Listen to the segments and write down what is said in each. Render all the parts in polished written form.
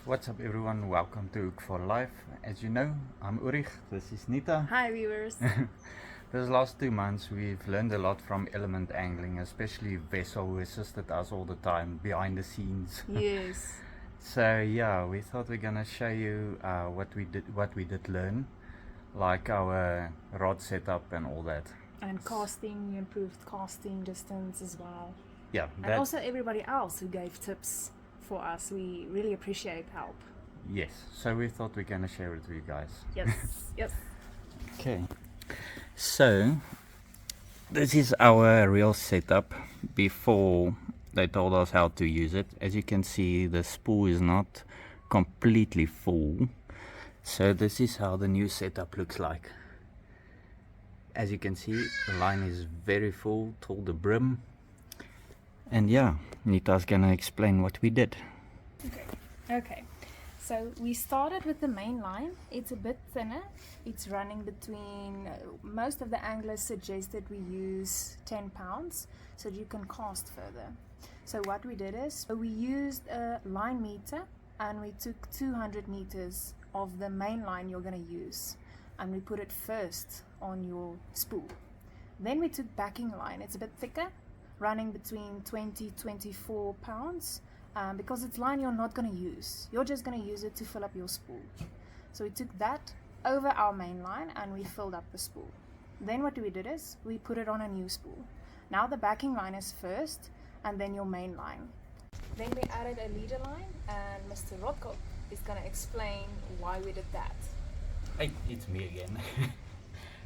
What's up everyone, welcome to Hook for Life. As you know, I'm Ulrich, this is Nita. Hi viewers. These last 2 months we've learned a lot from element angling, especially Vessel who assisted us all the time behind the scenes. Yes. So yeah, we thought we're gonna show you what we did learn, like our rod setup and all that. And casting, we improved casting distance as well. Yeah, And also everybody else who gave tips for us. We really appreciate help. yes, so we thought we're gonna share it with you guys. Yes, yes. Okay, so this is our real setup before they told us how to use it. As you can see, the spool is not completely full, so this is how the new setup looks like. As you can see, the line is very full till the brim, and yeah, Nita's gonna explain what we did. Okay. So we started with the main line. It's a bit thinner. It's running between, most of the anglers suggested we use 10 pounds so that you can cast further. So what we did is we used a line meter and we took 200 meters of the main line you're going to use and we put it first on your spool. Then we took backing line. It's a bit thicker, running between 20-24 pounds. Because it's line you're not going to use. You're just going to use it to fill up your spool. So we took that over our main line and we filled up the spool. Then what we did is we put it on a new spool. Now the backing line is first and then your main line. Then we added a leader line and Mr. Rotkop is going to explain why we did that. Hey, it's me again.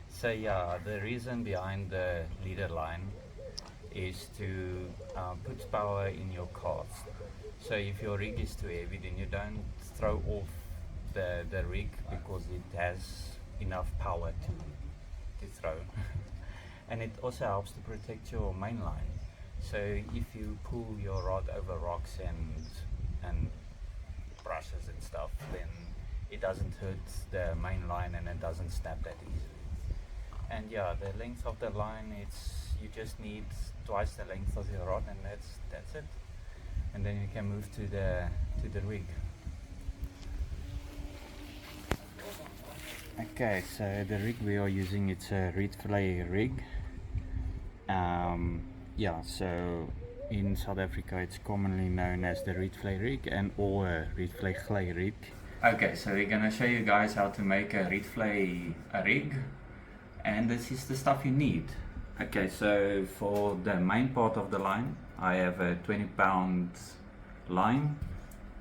So yeah, the reason behind the leader line is to put power in your cast. So if your rig is too heavy, then you don't throw off the rig because it has enough power to throw. And it also helps to protect your main line. So if you pull your rod over rocks and brushes and stuff, then it doesn't hurt the main line and it doesn't snap that easily. And yeah, the length of the line, you just need twice the length of your rod, and that's it. And then you can move to the rig. Okay, so the rig we are using, it's a Rietvlei rig. Yeah, so in South Africa it's commonly known as the Rietvlei rig or a Rietvlei Glei rig. Okay, so we're gonna show you guys how to make a Rietvlei rig, and this is the stuff you need. Okay, so for the main part of the line, I have a 20-pound line,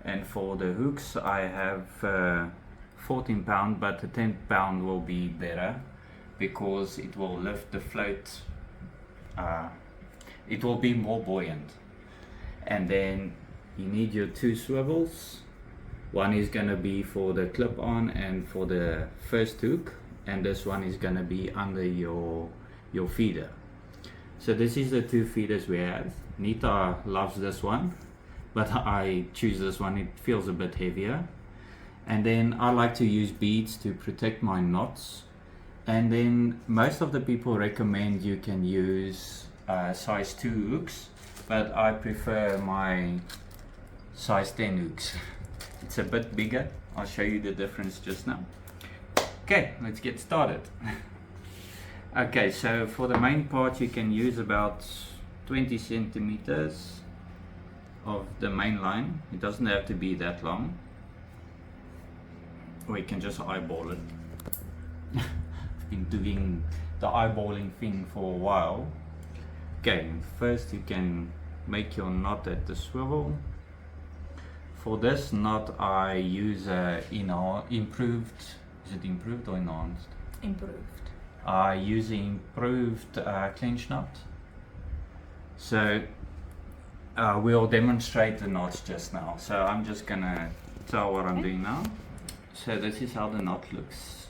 and for the hooks I have 14 pound, but the 10 pound will be better because it will lift the float, it will be more buoyant. And then you need your 2 swivels. One is gonna be for the clip on and for the first hook, and this one is gonna be under your feeder. So this is the 2 feeders we have. Nita loves this one, but I choose this one. It feels a bit heavier. And then I like to use beads to protect my knots. And then most of the people recommend you can use size 2 hooks, but I prefer my size 10 hooks. It's a bit bigger. I'll show you the difference just now. Okay, let's get started. Okay, so for the main part you can use about 20 centimeters of the main line. It doesn't have to be that long, or you can just eyeball it. I've been doing the eyeballing thing for a while. Okay, first you can make your knot at the swivel. For this knot I use improved, is it improved or enhanced? Improved. I use improved clinch knot. So we'll demonstrate the knots just now. So I'm just gonna tell what I'm doing now. So this is how the knot looks,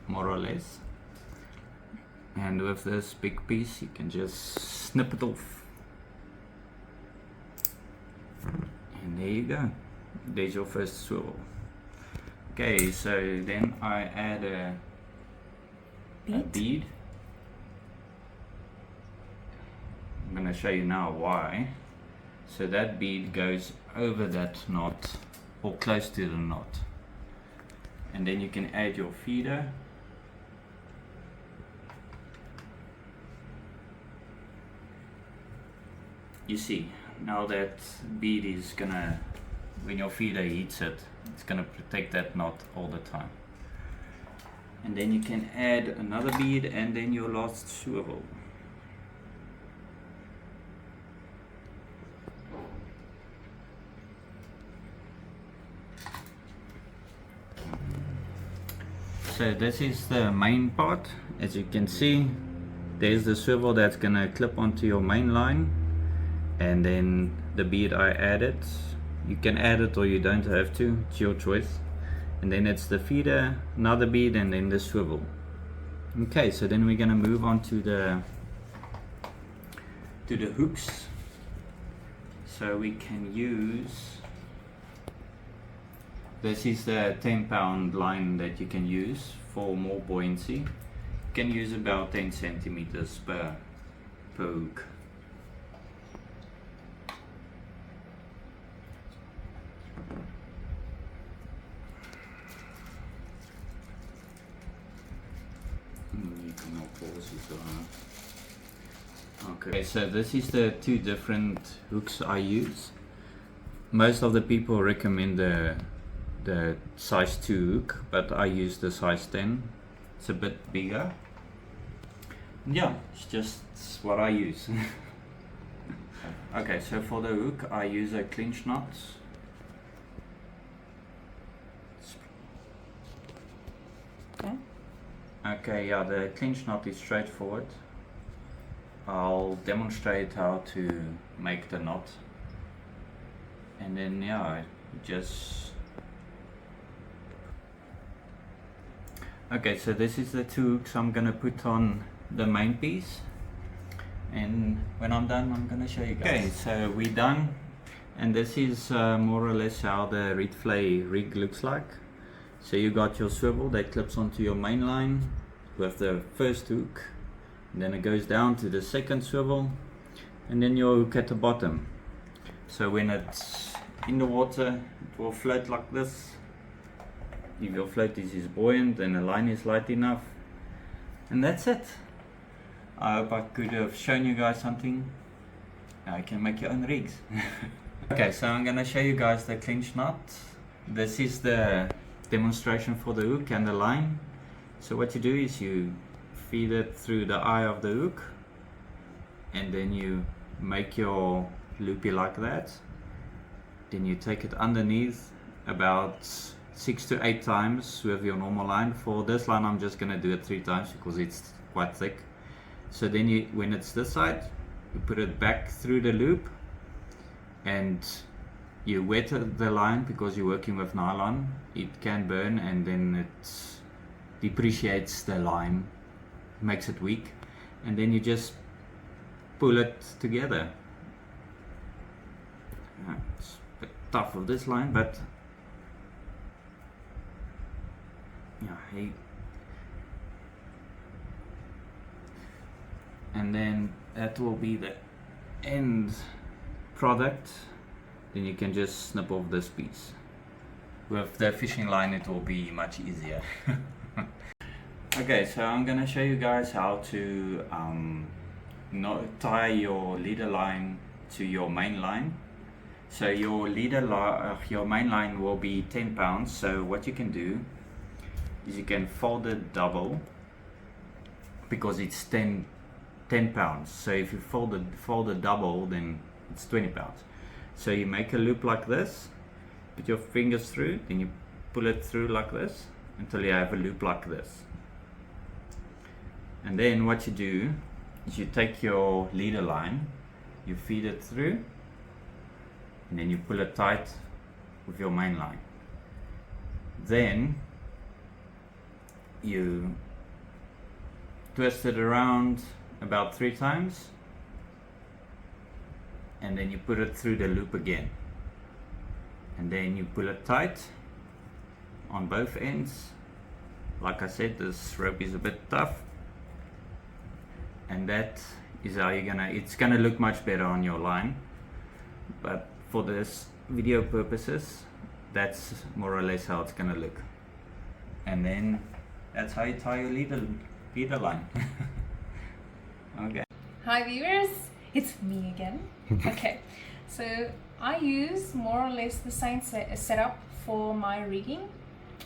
more or less. And with this big piece you can just snip it off. And there you go. There's your first swivel. Okay, so then I add a bead. I'm going to show you now why. So that bead goes over that knot or close to the knot. And then you can add your feeder. You see, now that bead is gonna, when your feeder heats it, it's gonna protect that knot all the time. And then you can add another bead and then your last swivel. So this is the main part. As you can see, there's the swivel that's gonna clip onto your main line, and then the bead I added. You can add it or you don't have to, it's your choice. And then it's the feeder, another bead, and then the swivel. Okay, so then we're gonna move on to the hooks. So we can use, this is the 10-pound line that you can use for more buoyancy. You can use about 10 centimeters per hook. Okay, so this is the two different hooks I use. Most of the people recommend the size 2 hook, but I use the size 10. It's a bit bigger. Yeah, it's just what I use. Okay, so for the hook I use a clinch knot. Okay, yeah, the clinch knot is straightforward. I'll demonstrate how to make the knot. And then, yeah, just... Okay, so this is the two hooks I'm gonna put on the main piece. And when I'm done, I'm gonna show you guys. Okay, so we're done. And this is more or less how the Rietvlei rig looks like. So you got your swivel that clips onto your main line with the first hook, and then it goes down to the second swivel, and then your hook at the bottom. So when it's in the water, it will float like this. If your float is buoyant and the line is light enough, and that's it. I hope I could have shown you guys something. Now you can make your own rigs. Okay, so I'm gonna show you guys the clinch knot. This is the demonstration for the hook and the line. So what you do is you feed it through the eye of the hook, and then you make your loopy like that. Then you take it underneath about 6 to 8 times with your normal line. For this line I'm just gonna do it 3 times because it's quite thick. So then you, when it's this side, you put it back through the loop, and you wet the line because you're working with nylon. It can burn, and then it depreciates the line, makes it weak, and then you just pull it together. It's a bit tough with this line, but yeah, hey. And then that will be the end product. Then you can just snip off this piece. With the fishing line it will be much easier. Okay, so I'm gonna show you guys how to tie your leader line to your main line. So your your main line will be 10 pounds. So what you can do is you can fold it double because it's 10 pounds. So if you fold it double, then it's 20 pounds. So you make a loop like this, put your fingers through, then you pull it through like this until you have a loop like this. And then what you do is you take your leader line, you feed it through, and then you pull it tight with your main line. Then you twist it around about 3 times, and then you put it through the loop again, and then you pull it tight on both ends. Like I said, this rope is a bit tough, and that is how it's gonna look much better on your line. But for this video purposes, that's more or less how it's gonna look. And then that's how you tie your leader line. Okay. Hi viewers, it's me again. Okay, so I use more or less the same setup for my rigging.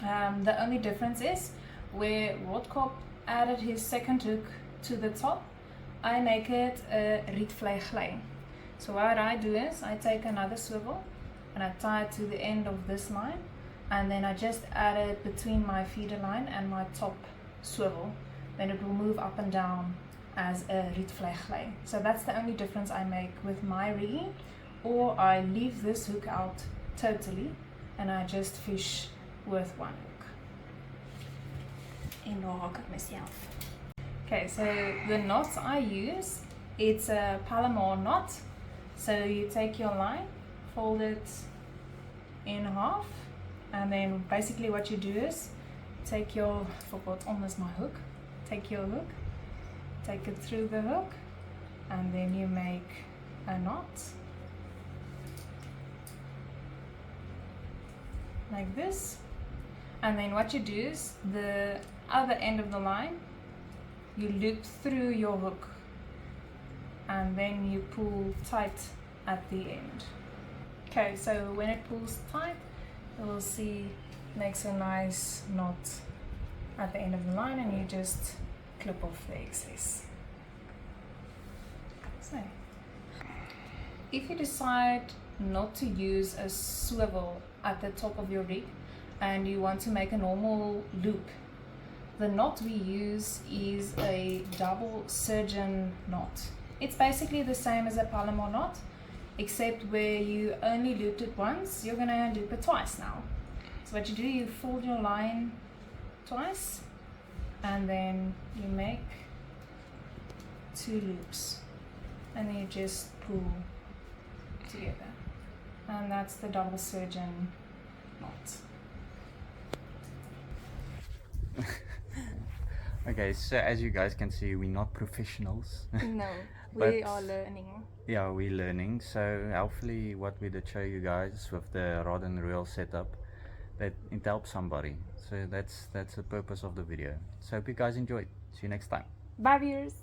The only difference is where Rotkop added his second hook to the top, I make it a rietvlei. So what I do is I take another swivel and I tie it to the end of this line, and then I just add it between my feeder line and my top swivel. Then it will move up and down as a rietvlei. So that's the only difference I make with my rigging, or I leave this hook out totally and I just fish with one hook. En daar haak ek myself. Okay, so the knots I use, it's a Palomar knot. So you take your line, fold it in half, and then basically what you do is take your, forgot almost my hook, take your hook, take it through the hook, and then you make a knot like this. And then what you do is the other end of the line you loop through your hook, and then you pull tight at the end. Okay, so when it pulls tight, you will see makes a nice knot at the end of the line, and you just clip off the excess. So if you decide not to use a swivel at the top of your rig and you want to make a normal loop, the knot we use is a double surgeon knot. It's basically the same as a Palomar knot, except where you only looped it once, you're gonna loop it twice now. So what you do, you fold your line twice, and then you make 2 loops, and then you just pull together, and that's the double surgeon knot. Okay, so as you guys can see, we're not professionals. No, But- we are learning. Yeah, we're learning. So hopefully what we did show you guys with the rod and reel setup, that it helps somebody. So that's the purpose of the video. So hope you guys enjoyed. See you next time. Bye viewers!